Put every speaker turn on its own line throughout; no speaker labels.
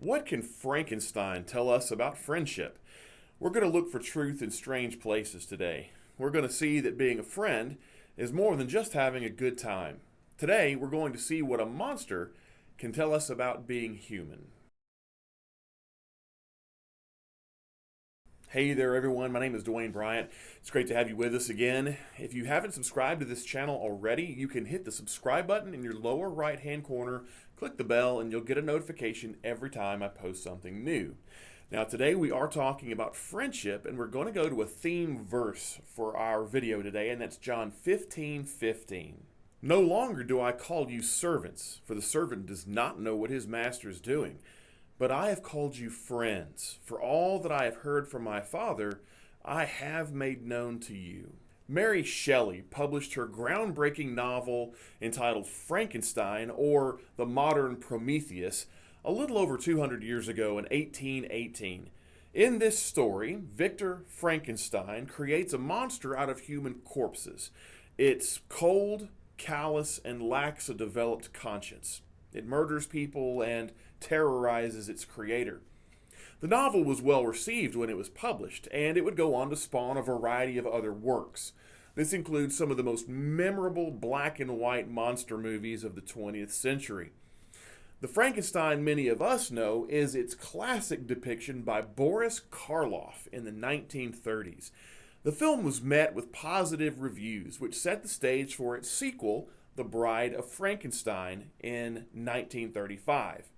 What can Frankenstein tell us about friendship? We're going to look for truth in strange places today. We're going to see that being a friend is more than just having a good time. Today, we're going to see what a monster can tell us about being human. Hey there, everyone. My name is Dwayne Bryant. It's great to have you with us again. If you haven't subscribed to this channel already, you can hit the subscribe button in your lower right-hand corner, click the bell, and you'll get a notification every time I post something new. Now, today we are talking about friendship, and we're going to go to a theme verse for our video today, and that's John 15:15. No longer do I call you servants, for the servant does not know what his master is doing. But I have called you friends, for all that I have heard from my Father, I have made known to you. Mary Shelley published her groundbreaking novel entitled Frankenstein, or The Modern Prometheus, a little over 200 years ago in 1818. In this story, Victor Frankenstein creates a monster out of human corpses. It's cold, callous, and lacks a developed conscience. It murders people and terrorizes its creator. The novel was well received when it was published, and it would go on to spawn a variety of other works. This includes some of the most memorable black and white monster movies of the 20th century. The Frankenstein many of us know is its classic depiction by Boris Karloff in the 1930s. The film was met with positive reviews, which set the stage for its sequel, The Bride of Frankenstein, in 1935.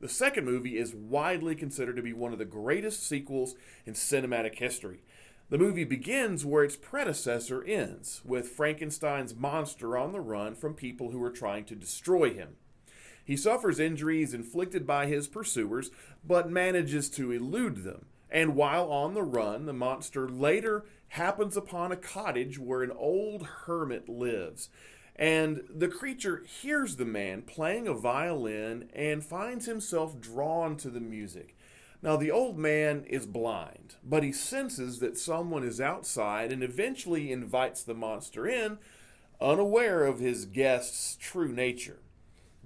The second movie is widely considered to be one of the greatest sequels in cinematic history. The movie begins where its predecessor ends, with Frankenstein's monster on the run from people who are trying to destroy him. He suffers injuries inflicted by his pursuers, but manages to elude them. And while on the run, the monster later happens upon a cottage where an old hermit lives. And the creature hears the man playing a violin and finds himself drawn to the music. Now, the old man is blind, but he senses that someone is outside and eventually invites the monster in, unaware of his guest's true nature.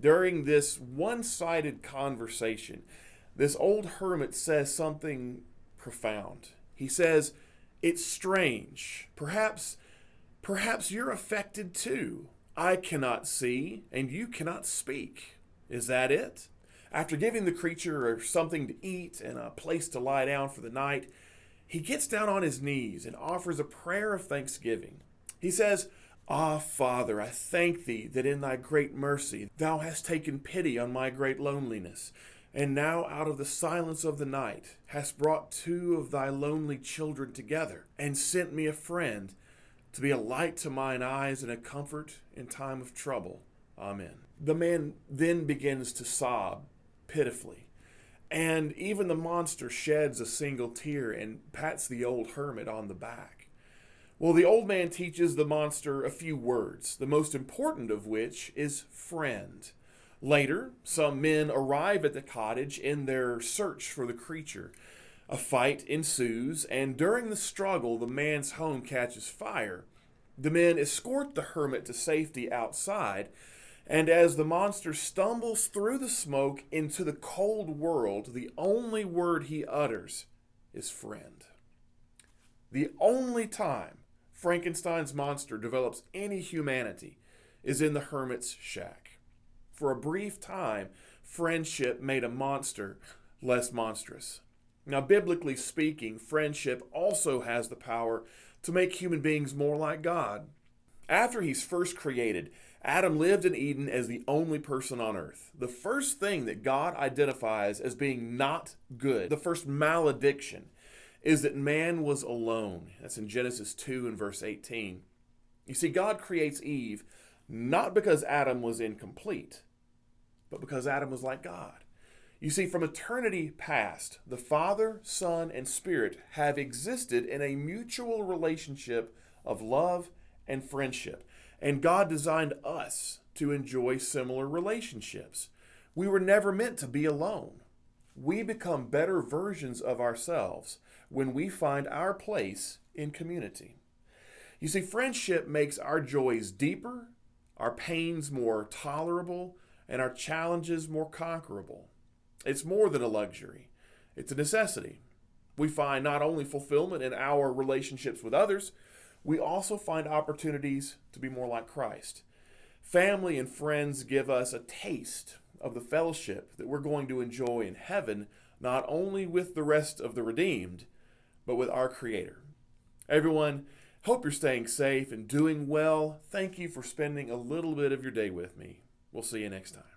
During this one-sided conversation, this old hermit says something profound. He says, "It's strange. Perhaps you're affected too. I cannot see, and you cannot speak. Is that it?" After giving the creature something to eat and a place to lie down for the night, he gets down on his knees and offers a prayer of thanksgiving. He says, "Ah, Father, I thank thee that in thy great mercy thou hast taken pity on my great loneliness, and now out of the silence of the night hast brought two of thy lonely children together, and sent me a friend, to be a light to mine eyes and a comfort in time of trouble. Amen." The man then begins to sob pitifully, and even the monster sheds a single tear and pats the old hermit on the back. Well, the old man teaches the monster a few words, the most important of which is friend. Later, some men arrive at the cottage in their search for the creature. A fight ensues, and during the struggle, the man's home catches fire. The men escort the hermit to safety outside, and as the monster stumbles through the smoke into the cold world, the only word he utters is friend. The only time Frankenstein's monster develops any humanity is in the hermit's shack. For a brief time, friendship made a monster less monstrous. Now, biblically speaking, friendship also has the power to make human beings more like God. After he's first created, Adam lived in Eden as the only person on earth. The first thing that God identifies as being not good, the first malediction, is that man was alone. That's in Genesis 2 and verse 18. You see, God creates Eve not because Adam was incomplete, but because Adam was like God. You see, from eternity past, the Father, Son, and Spirit have existed in a mutual relationship of love and friendship. And God designed us to enjoy similar relationships. We were never meant to be alone. We become better versions of ourselves when we find our place in community. You see, friendship makes our joys deeper, our pains more tolerable, and our challenges more conquerable. It's more than a luxury, it's a necessity. We find not only fulfillment in our relationships with others, we also find opportunities to be more like Christ. Family and friends give us a taste of the fellowship that we're going to enjoy in heaven, not only with the rest of the redeemed, but with our Creator. Everyone, hope you're staying safe and doing well. Thank you for spending a little bit of your day with me. We'll see you next time.